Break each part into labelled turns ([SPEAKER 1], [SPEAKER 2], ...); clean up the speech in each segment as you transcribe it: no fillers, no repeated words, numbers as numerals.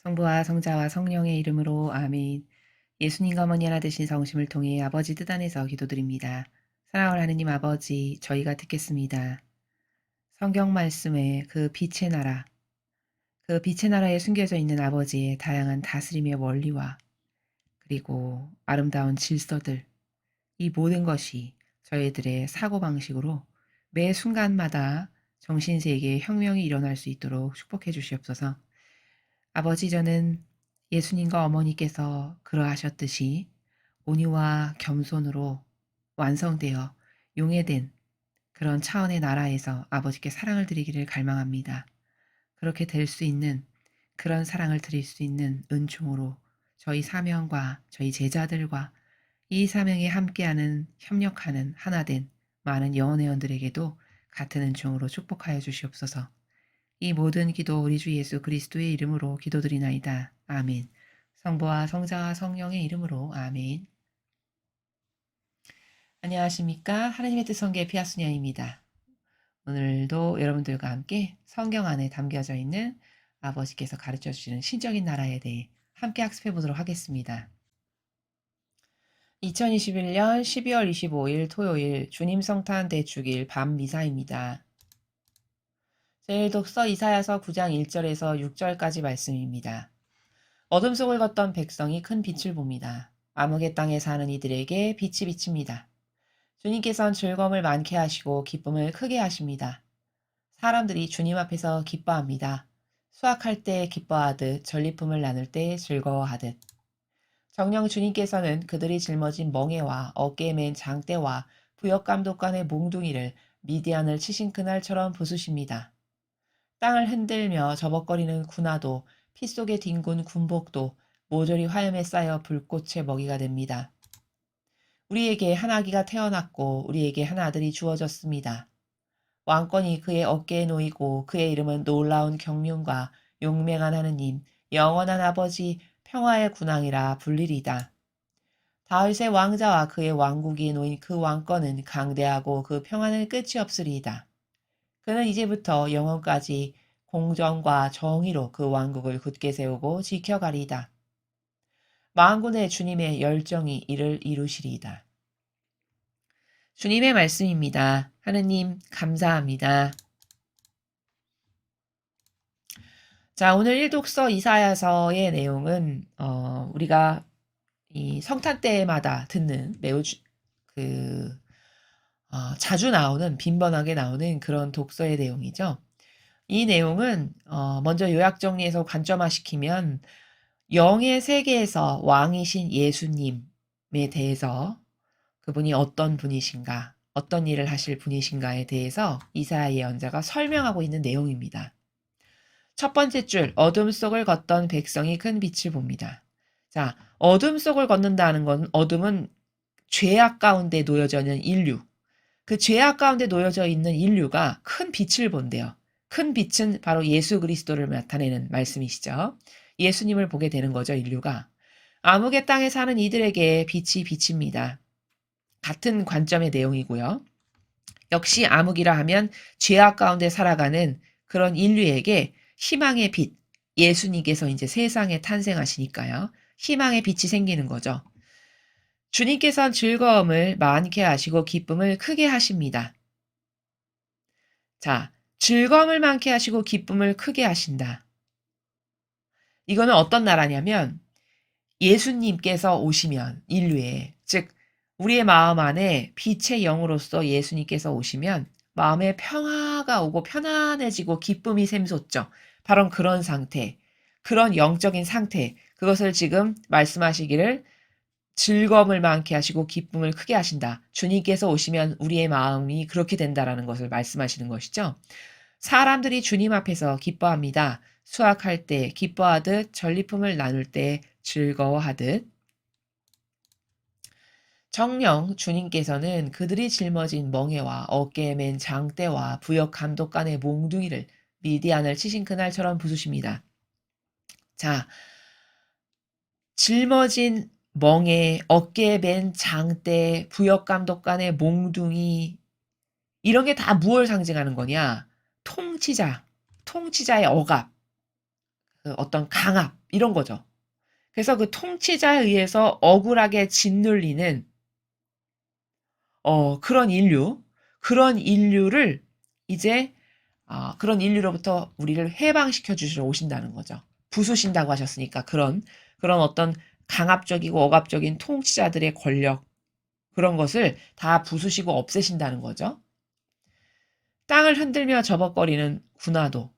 [SPEAKER 1] 성부와 성자와 성령의 이름으로 아멘. 예수님과 어머니 하나 되신 성심을 통해 아버지 뜻 안에서 기도드립니다. 사랑하는 하느님 아버지, 저희가 듣겠습니다. 성경 말씀에 그 빛의 나라, 그 빛의 나라에 숨겨져 있는 아버지의 다양한 다스림의 원리와 그리고 아름다운 질서들, 이 모든 것이 저희들의 사고방식으로 매 순간마다 정신세계의 혁명이 일어날 수 있도록 축복해 주시옵소서. 아버지, 저는 예수님과 어머니께서 그러하셨듯이 온유와 겸손으로 완성되어 용해된 그런 차원의 나라에서 아버지께 사랑을 드리기를 갈망합니다. 그렇게 될 수 있는, 그런 사랑을 드릴 수 있는 은총으로 저희 사명과 저희 제자들과 이 사명에 함께하는, 협력하는 하나된 많은 영혼회원들에게도 같은 은총으로 축복하여 주시옵소서. 이 모든 기도 우리 주 예수 그리스도의 이름으로 기도드리나이다. 아멘. 성부와 성자와 성령의 이름으로 아멘. 안녕하십니까? 하나님의 뜻 성계 피아수녀입니다. 오늘도 여러분들과 함께 성경 안에 담겨져 있는 아버지께서 가르쳐 주시는 신적인 나라에 대해 함께 학습해 보도록 하겠습니다. 2021년 12월 25일 토요일 주님 성탄 대축일 밤 미사입니다. 제1독서 이사야서 9장 1절에서 6절까지 말씀입니다. 어둠 속을 걷던 백성이 큰 빛을 봅니다. 암흑의 땅에 사는 이들에게 빛이 비칩니다. 주님께서는 즐거움을 많게 하시고 기쁨을 크게 하십니다. 사람들이 주님 앞에서 기뻐합니다. 수확할 때 기뻐하듯 전리품을 나눌 때 즐거워하듯. 정녕 주님께서는 그들이 짊어진 멍에와 어깨에 맨 장대와 부역감독관의 몽둥이를 미디안을 치신 그날처럼 부수십니다. 땅을 흔들며 저벅거리는 군화도 피 속에 뒹군 군복도 모조리 화염에 쌓여 불꽃의 먹이가 됩니다. 우리에게 한 아기가 태어났고 우리에게 한 아들이 주어졌습니다. 왕권이 그의 어깨에 놓이고 그의 이름은 놀라운 경륜과 용맹한 하느님, 영원한 아버지, 평화의 군왕이라 불리리다. 다윗의 왕자와 그의 왕국이 놓인 그 왕권은 강대하고 그 평화는 끝이 없으리이다. 그는 이제부터 영원까지 공정과 정의로 그 왕국을 굳게 세우고 지켜가리이다. 만군의 주님의 열정이 이를 이루시리이다. 주님의 말씀입니다. 하느님 감사합니다. 자, 오늘 일독서 이사야서의 내용은 우리가 이 성탄 때마다 듣는 매우 자주 나오는 빈번하게 나오는 그런 독서의 내용이죠. 이 내용은 먼저 요약 정리해서 관점화시키면 영의 세계에서 왕이신 예수님에 대해서 그분이 어떤 분이신가, 어떤 일을 하실 분이신가에 대해서 이사야 예언자가 설명하고 있는 내용입니다. 첫 번째 줄, 어둠 속을 걷던 백성이 큰 빛을 봅니다. 자, 어둠 속을 걷는다는 건 어둠은 죄악 가운데 놓여져 있는 인류, 그 죄악 가운데 놓여져 있는 인류가 큰 빛을 본대요. 큰 빛은 바로 예수 그리스도를 나타내는 말씀이시죠. 예수님을 보게 되는 거죠, 인류가. 암흑의 땅에 사는 이들에게 빛이 비칩니다. 같은 관점의 내용이고요. 역시 암흑이라 하면 죄악 가운데 살아가는 그런 인류에게 희망의 빛, 예수님께서 이제 세상에 탄생하시니까요. 희망의 빛이 생기는 거죠. 주님께서는 즐거움을 많게 하시고 기쁨을 크게 하십니다. 자, 즐거움을 많게 하시고 기쁨을 크게 하신다. 이거는 어떤 나라냐면 예수님께서 오시면 인류에, 즉 우리의 마음 안에 빛의 영으로서 예수님께서 오시면 마음에 평화가 오고 편안해지고 기쁨이 샘솟죠. 바로 그런 상태, 그런 영적인 상태, 그것을 지금 말씀하시기를 즐거움을 많게 하시고 기쁨을 크게 하신다. 주님께서 오시면 우리의 마음이 그렇게 된다라는 것을 말씀하시는 것이죠. 사람들이 주님 앞에서 기뻐합니다. 수확할 때 기뻐하듯 전리품을 나눌 때 즐거워하듯. 정녕 주님께서는 그들이 짊어진 멍에와 어깨에 맨 장대와 부역 감독관의 몽둥이를 미디안을 치신 그날처럼 부수십니다. 자, 짊어진 멍에, 어깨에 맨 장대, 부역 감독관의 몽둥이, 이런 게 다 무엇을 상징하는 거냐? 통치자의 억압, 그 어떤 강압 이런 거죠. 그래서 그 통치자에 의해서 억울하게 짓눌리는 그런 인류를 이제 그런 인류로부터 우리를 해방시켜 주시러 오신다는 거죠. 부수신다고 하셨으니까 그런 어떤 강압적이고 억압적인 통치자들의 권력 그런 것을 다 부수시고 없애신다는 거죠. 땅을 흔들며 저벅거리는 군화도,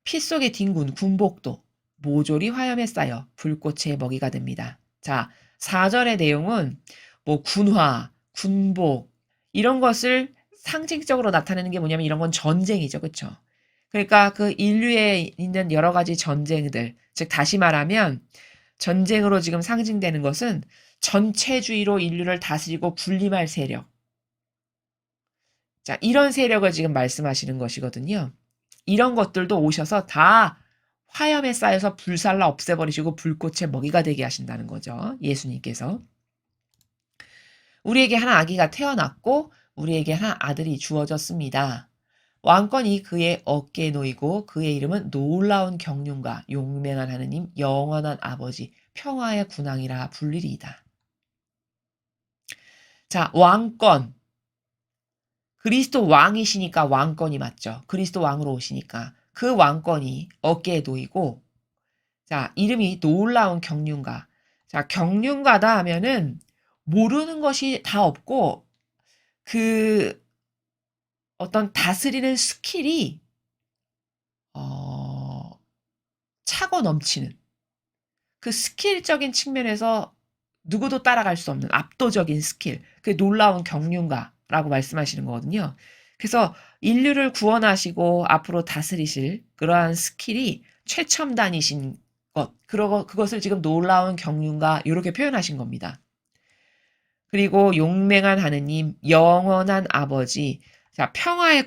[SPEAKER 1] 피 속의 뒹군 군복도 모조리 화염에 쌓여 불꽃의 먹이가 됩니다. 자, 4절의 내용은 뭐 군화, 군복 이런 것을 상징적으로 나타내는 게 뭐냐면 이런 건 전쟁이죠. 그렇죠? 그러니까 그 인류에 있는 여러 가지 전쟁들, 즉 다시 말하면 전쟁으로 지금 상징되는 것은 전체주의로 인류를 다스리고 군림할 세력. 자, 이런 세력을 지금 말씀하시는 것이거든요. 이런 것들도 오셔서 다 화염에 쌓여서 불살라 없애버리시고 불꽃의 먹이가 되게 하신다는 거죠. 예수님께서. 우리에게 한 아기가 태어났고 우리에게 한 아들이 주어졌습니다. 왕권이 그의 어깨에 놓이고 그의 이름은 놀라운 경륜과 용맹한 하느님 영원한 아버지 평화의 군왕이라 불리리이다. 자, 왕권. 그리스도 왕이시니까 왕권이 맞죠. 그리스도 왕으로 오시니까 그 왕권이 어깨에 놓이고 자, 이름이 놀라운 경륜가. 자, 경륜가다 하면은 모르는 것이 다 없고 그 어떤 다스리는 스킬이 차고 넘치는 그 스킬적인 측면에서 누구도 따라갈 수 없는 압도적인 스킬, 그 놀라운 경륜가라고 말씀하시는 거거든요. 그래서 인류를 구원하시고 앞으로 다스리실 그러한 스킬이 최첨단이신 것, 그것을 지금 놀라운 경륜가 이렇게 표현하신 겁니다. 그리고 용맹한 하느님, 영원한 아버지, 자, 평화의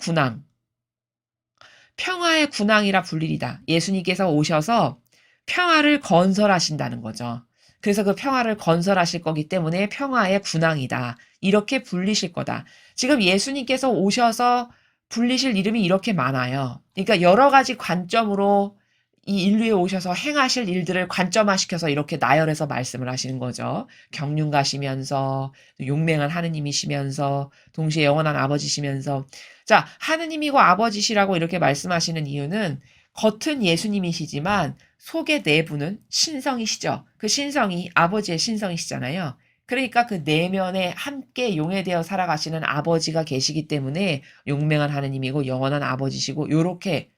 [SPEAKER 1] 군왕이라 불리리다. 예수님께서 오셔서 평화를 건설하신다는 거죠. 그래서 그 평화를 건설하실 거기 때문에 평화의 군왕이다. 이렇게 불리실 거다. 지금 예수님께서 오셔서 불리실 이름이 이렇게 많아요. 그러니까 여러 가지 관점으로 이 인류에 오셔서 행하실 일들을 관점화시켜서 이렇게 나열해서 말씀을 하시는 거죠. 경륜가시면서 용맹한 하느님이시면서 동시에 영원한 아버지시면서 자, 하느님이고 아버지시라고 이렇게 말씀하시는 이유는 겉은 예수님이시지만 속의 내부는 신성이시죠. 그 신성이 아버지의 신성이시잖아요. 그러니까 그 내면에 함께 용해되어 살아가시는 아버지가 계시기 때문에 용맹한 하느님이고 영원한 아버지시고 요렇게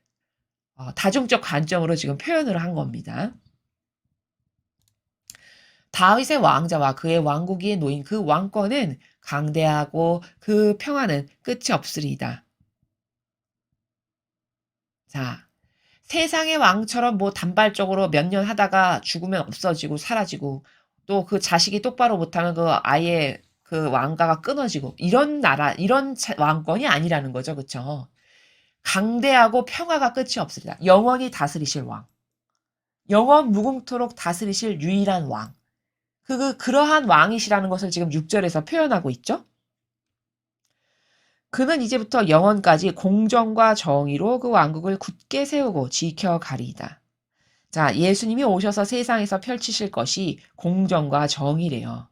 [SPEAKER 1] 다중적 관점으로 지금 표현을 한 겁니다. 다윗의 왕자와 그의 왕국 위에 놓인 그 왕권은 강대하고 그 평화는 끝이 없으리이다. 자, 세상의 왕처럼 뭐 단발적으로 몇 년 하다가 죽으면 없어지고 사라지고 또 그 자식이 똑바로 못하면 그 아예 그 왕가가 끊어지고 이런 나라, 이런 왕권이 아니라는 거죠. 그쵸? 강대하고 평화가 끝이 없으리다. 영원히 다스리실 왕. 영원 무궁토록 다스리실 유일한 왕. 그러한 왕이시라는 것을 지금 6절에서 표현하고 있죠. 그는 이제부터 영원까지 공정과 정의로 그 왕국을 굳게 세우고 지켜가리이다. 자, 예수님이 오셔서 세상에서 펼치실 것이 공정과 정의래요.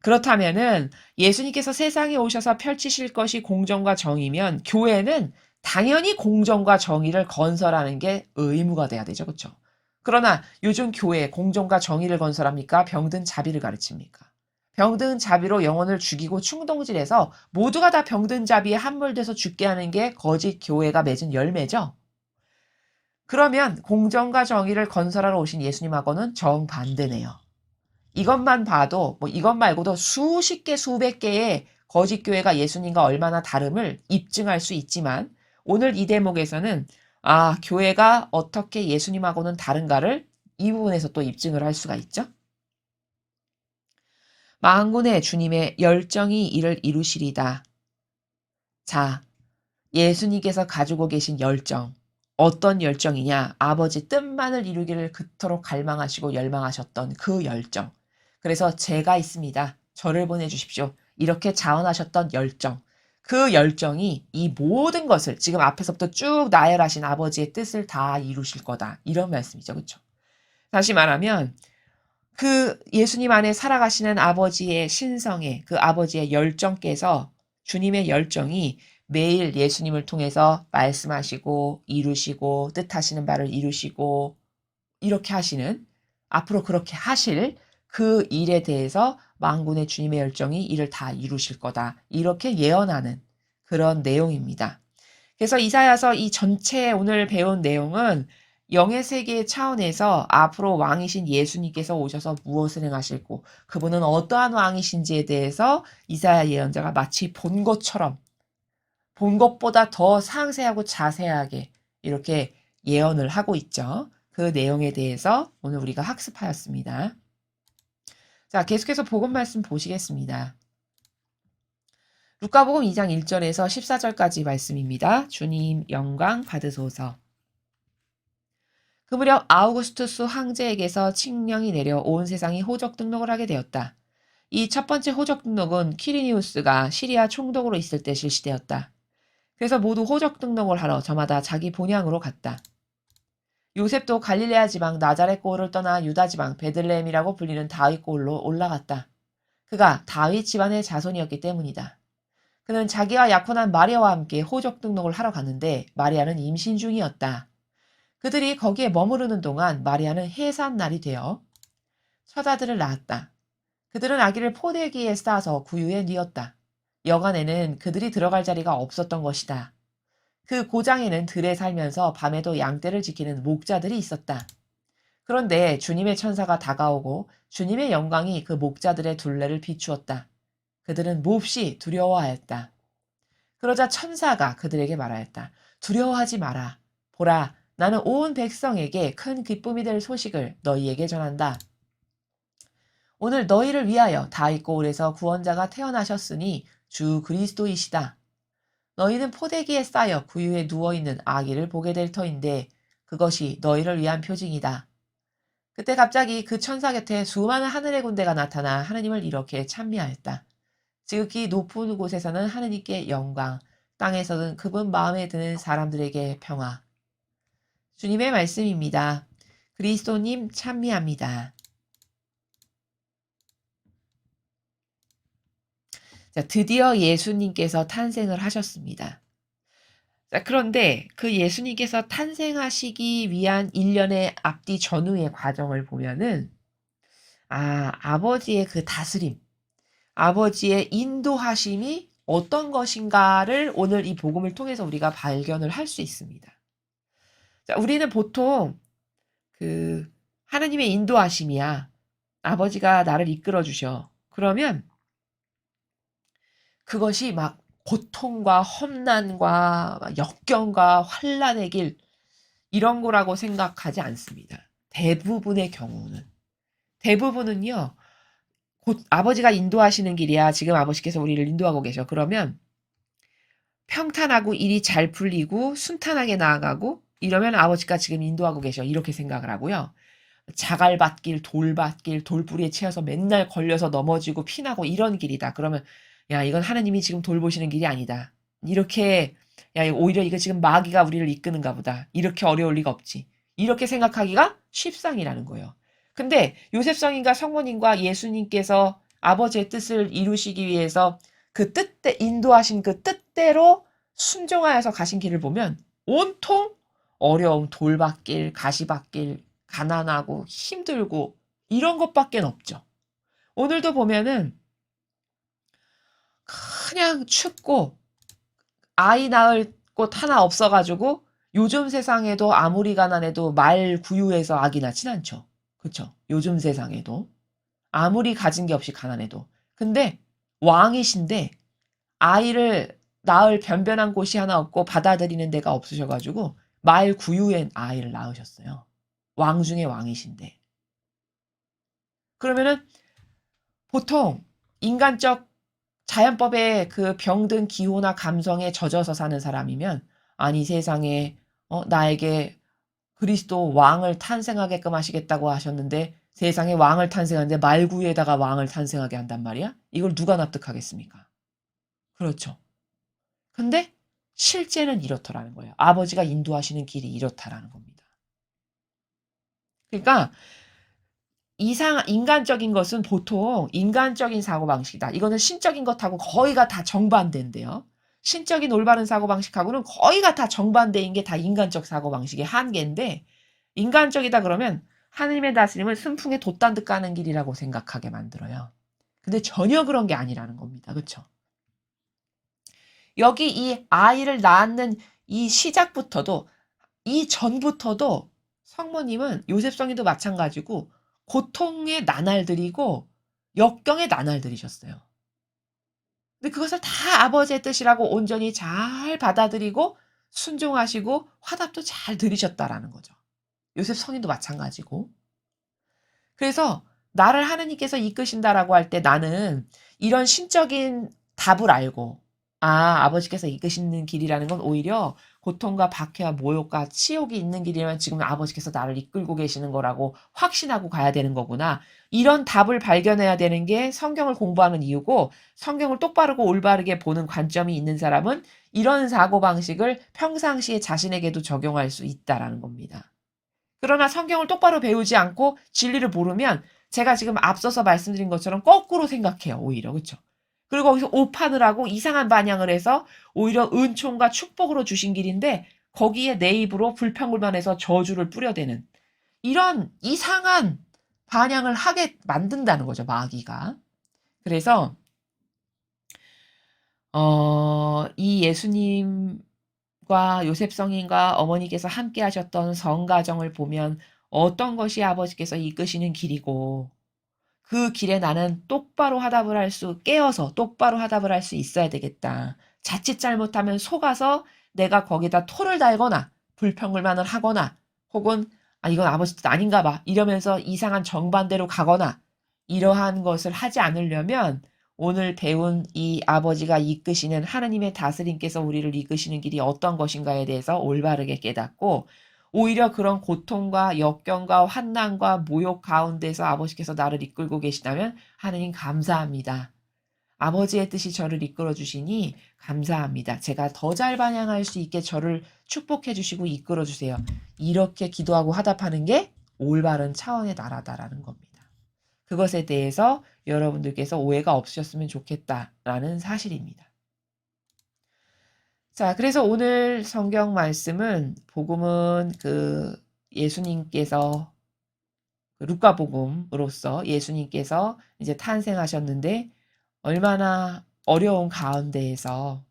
[SPEAKER 1] 그렇다면은 예수님께서 세상에 오셔서 펼치실 것이 공정과 정의면 교회는 당연히 공정과 정의를 건설하는 게 의무가 돼야 되죠. 그렇죠? 그러나 요즘 교회 공정과 정의를 건설합니까? 병든 자비를 가르칩니까? 병든 자비로 영혼을 죽이고 충동질해서 모두가 다 병든 자비에 함몰돼서 죽게 하는 게 거짓 교회가 맺은 열매죠. 그러면 공정과 정의를 건설하러 오신 예수님하고는 정반대네요. 이것만 봐도 뭐 이것 말고도 수십 개 수백 개의 거짓 교회가 예수님과 얼마나 다름을 입증할 수 있지만 오늘 이 대목에서는 교회가 어떻게 예수님하고는 다른가를 이 부분에서 또 입증을 할 수가 있죠. 만군의 주님의 열정이 이를 이루시리다. 자, 예수님께서 가지고 계신 열정. 어떤 열정이냐? 아버지 뜻만을 이루기를 그토록 갈망하시고 열망하셨던 그 열정. 그래서 제가 있습니다. 저를 보내주십시오. 이렇게 자원하셨던 열정. 그 열정이 이 모든 것을 지금 앞에서부터 쭉 나열하신 아버지의 뜻을 다 이루실 거다. 이런 말씀이죠. 그렇죠? 다시 말하면 그 예수님 안에 살아가시는 아버지의 신성의 그 아버지의 열정께서 주님의 열정이 매일 예수님을 통해서 말씀하시고 이루시고 뜻하시는 바를 이루시고 이렇게 하시는 앞으로 그렇게 하실 그 일에 대해서 만군의 주님의 열정이 이를 다 이루실 거다. 이렇게 예언하는 그런 내용입니다. 그래서 이사야서 이 전체 오늘 배운 내용은 영의 세계 차원에서 앞으로 왕이신 예수님께서 오셔서 무엇을 행하실고 그분은 어떠한 왕이신지에 대해서 이사야 예언자가 마치 본 것처럼 본 것보다 더 상세하고 자세하게 이렇게 예언을 하고 있죠. 그 내용에 대해서 오늘 우리가 학습하였습니다. 자, 계속해서 복음 말씀 보시겠습니다. 루카복음 2장 1절에서 14절까지 말씀입니다. 주님 영광 받으소서. 그 무렵 아우구스투스 황제에게서 칙령이 내려 온 세상이 호적 등록을 하게 되었다. 이 첫 번째 호적 등록은 키리니우스가 시리아 총독으로 있을 때 실시되었다. 그래서 모두 호적 등록을 하러 저마다 자기 본향으로 갔다. 요셉도 갈릴레아 지방 나자렛 고을을 떠나 유다 지방 베들레헴이라고 불리는 다윗 고을로 올라갔다. 그가 다윗 집안의 자손이었기 때문이다. 그는 자기와 약혼한 마리아와 함께 호적 등록을 하러 갔는데 마리아는 임신 중이었다. 그들이 거기에 머무르는 동안 마리아는 해산날이 되어 첫 아들을 낳았다. 그들은 아기를 포대기에 싸서 구유에 뉘었다. 여간에는 그들이 들어갈 자리가 없었던 것이다. 그 고장에는 들에 살면서 밤에도 양떼를 지키는 목자들이 있었다. 그런데 주님의 천사가 다가오고 주님의 영광이 그 목자들의 둘레를 비추었다. 그들은 몹시 두려워하였다. 그러자 천사가 그들에게 말하였다. 두려워하지 마라. 보라, 나는 온 백성에게 큰 기쁨이 될 소식을 너희에게 전한다. 오늘 너희를 위하여 다윗 고을에서 구원자가 태어나셨으니 주 그리스도이시다. 너희는 포대기에 쌓여 구유에 누워있는 아기를 보게 될 터인데 그것이 너희를 위한 표징이다. 그때 갑자기 그 천사 곁에 수많은 하늘의 군대가 나타나 하느님을 이렇게 찬미하였다. 지극히 높은 곳에서는 하느님께 영광, 땅에서는 그분 마음에 드는 사람들에게 평화. 주님의 말씀입니다. 그리스도님 찬미합니다. 자, 드디어 예수님께서 탄생을 하셨습니다. 자, 그런데 그 예수님께서 탄생하시기 위한 1년의 앞뒤 전후의 과정을 보면은 아버지의 그 다스림, 아버지의 인도하심이 어떤 것인가를 오늘 이 복음을 통해서 우리가 발견을 할 수 있습니다. 자, 우리는 보통 그 하나님의 인도하심이야. 아버지가 나를 이끌어 주셔. 그러면 그것이 막 고통과 험난과 역경과 환란의 길 이런 거라고 생각하지 않습니다. 대부분은요. 곧 아버지가 인도하시는 길이야. 지금 아버지께서 우리를 인도하고 계셔. 그러면 평탄하고 일이 잘 풀리고 순탄하게 나아가고 이러면 아버지가 지금 인도하고 계셔. 이렇게 생각을 하고요. 자갈밭길, 돌밭길, 돌뿌리에 치여서 맨날 걸려서 넘어지고 피나고 이런 길이다. 그러면 야, 이건 하나님이 지금 돌보시는 길이 아니다. 이렇게 야, 오히려 이거 지금 마귀가 우리를 이끄는가 보다. 이렇게 어려울 리가 없지. 이렇게 생각하기가 쉽상이라는 거예요. 근데 요셉성인과 성모님과 예수님께서 아버지의 뜻을 이루시기 위해서 그 뜻대 인도하신 그 뜻대로 순종하여서 가신 길을 보면 온통 어려움, 돌밭길, 가시밭길, 가난하고 힘들고 이런 것밖에 없죠. 오늘도 보면은 그냥 춥고 아이 낳을 곳 하나 없어가지고 요즘 세상에도 아무리 가난해도 말 구유해서 아기 낳진 않죠. 그쵸? 요즘 세상에도 아무리 가진 게 없이 가난해도. 근데 왕이신데 아이를 낳을 변변한 곳이 하나 없고 받아들이는 데가 없으셔가지고 말 구유엔 아이를 낳으셨어요. 왕 중에 왕이신데. 그러면은 보통 인간적 자연법의 그 병든 기호나 감성에 젖어서 사는 사람이면 아니 세상에 나에게 그리스도 왕을 탄생하게끔 하시겠다고 하셨는데 세상에 왕을 탄생하는데 말구유에다가 왕을 탄생하게 한단 말이야? 이걸 누가 납득하겠습니까? 그렇죠. 근데 실제는 이렇더라는 거예요. 아버지가 인도하시는 길이 이렇다라는 겁니다. 그러니까 인간적인 것은 보통 인간적인 사고방식이다. 이거는 신적인 것하고 거의가 다 정반대인데요. 신적인 올바른 사고방식하고는 거의가 다 정반대인 게 다 인간적 사고방식의 한계인데, 인간적이다 그러면 하느님의 다스림을 순풍에 돛단 듯 가는 길이라고 생각하게 만들어요. 근데 전혀 그런 게 아니라는 겁니다. 그렇죠? 여기 이 아이를 낳는 이 시작부터도, 이 전부터도 성모님은 요셉성이도 마찬가지고 고통의 나날들이고 역경의 나날들이셨어요. 근데 그것을 다 아버지의 뜻이라고 온전히 잘 받아들이고 순종하시고 화답도 잘 들으셨다라는 거죠. 요셉 성인도 마찬가지고. 그래서 나를 하느님께서 이끄신다라고 할 때 나는 이런 신적인 답을 알고, 아버지께서 이끄시는 길이라는 건 오히려 고통과 박해와 모욕과 치욕이 있는 길이면 지금 아버지께서 나를 이끌고 계시는 거라고 확신하고 가야 되는 거구나. 이런 답을 발견해야 되는 게 성경을 공부하는 이유고, 성경을 똑바르고 올바르게 보는 관점이 있는 사람은 이런 사고방식을 평상시에 자신에게도 적용할 수 있다라는 겁니다. 그러나 성경을 똑바로 배우지 않고 진리를 모르면 제가 지금 앞서서 말씀드린 것처럼 거꾸로 생각해요. 오히려. 그렇죠? 그리고 거기서 오판을 하고 이상한 반향을 해서 오히려 은총과 축복으로 주신 길인데 거기에 내 입으로 불평불만해서 저주를 뿌려대는 이런 이상한 반향을 하게 만든다는 거죠. 마귀가. 그래서 이 예수님과 요셉 성인과 어머니께서 함께 하셨던 성가정을 보면 어떤 것이 아버지께서 이끄시는 길이고 그 길에 나는 똑바로 화답을 깨어서 똑바로 화답을 할 수 있어야 되겠다. 자칫 잘못하면 속아서 내가 거기다 토를 달거나 불평불만을 하거나 혹은 이건 아버지 뜻 아닌가 봐 이러면서 이상한 정반대로 가거나 이러한 것을 하지 않으려면 오늘 배운 이 아버지가 이끄시는 하느님의 다스림께서 우리를 이끄시는 길이 어떤 것인가에 대해서 올바르게 깨닫고 오히려 그런 고통과 역경과 환난과 모욕 가운데서 아버지께서 나를 이끌고 계시다면 하느님 감사합니다. 아버지의 뜻이 저를 이끌어 주시니 감사합니다. 제가 더 잘 반영할 수 있게 저를 축복해 주시고 이끌어 주세요. 이렇게 기도하고 화답하는 게 올바른 차원의 나라다라는 겁니다. 그것에 대해서 여러분들께서 오해가 없으셨으면 좋겠다라는 사실입니다. 자, 그래서 오늘 성경 말씀은 복음은 예수님께서 루카복음으로서 예수님께서 이제 탄생하셨는데 얼마나 어려운 가운데에서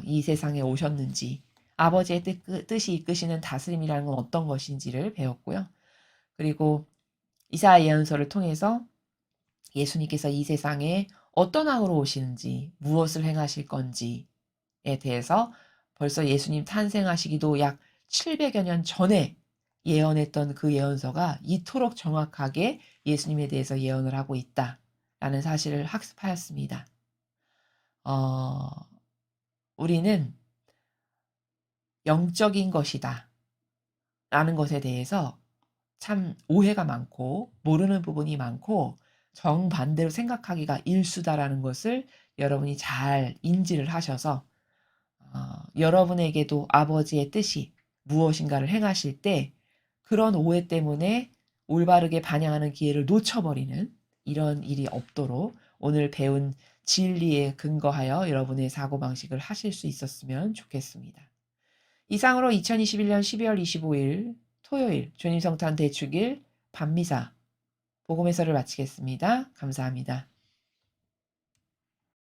[SPEAKER 1] 이 세상에 오셨는지 아버지의 뜻이 이끄시는 다스림이라는 건 어떤 것인지를 배웠고요. 그리고 이사야 예언서를 통해서 예수님께서 이 세상에 어떤 왕으로 오시는지 무엇을 행하실 건지에 대해서 벌써 예수님 탄생하시기도 약 700여 년 전에 예언했던 그 예언서가 이토록 정확하게 예수님에 대해서 예언을 하고 있다라는 사실을 학습하였습니다. 우리는 영적인 것이다 라는 것에 대해서 참 오해가 많고 모르는 부분이 많고 정반대로 생각하기가 일수다라는 것을 여러분이 잘 인지를 하셔서 여러분에게도 아버지의 뜻이 무엇인가를 행하실 때 그런 오해 때문에 올바르게 반영하는 기회를 놓쳐버리는 이런 일이 없도록 오늘 배운 진리에 근거하여 여러분의 사고방식을 하실 수 있었으면 좋겠습니다. 이상으로 2021년 12월 25일 토요일 주님성탄 대축일 밤미사 복음 해설을 마치겠습니다. 감사합니다.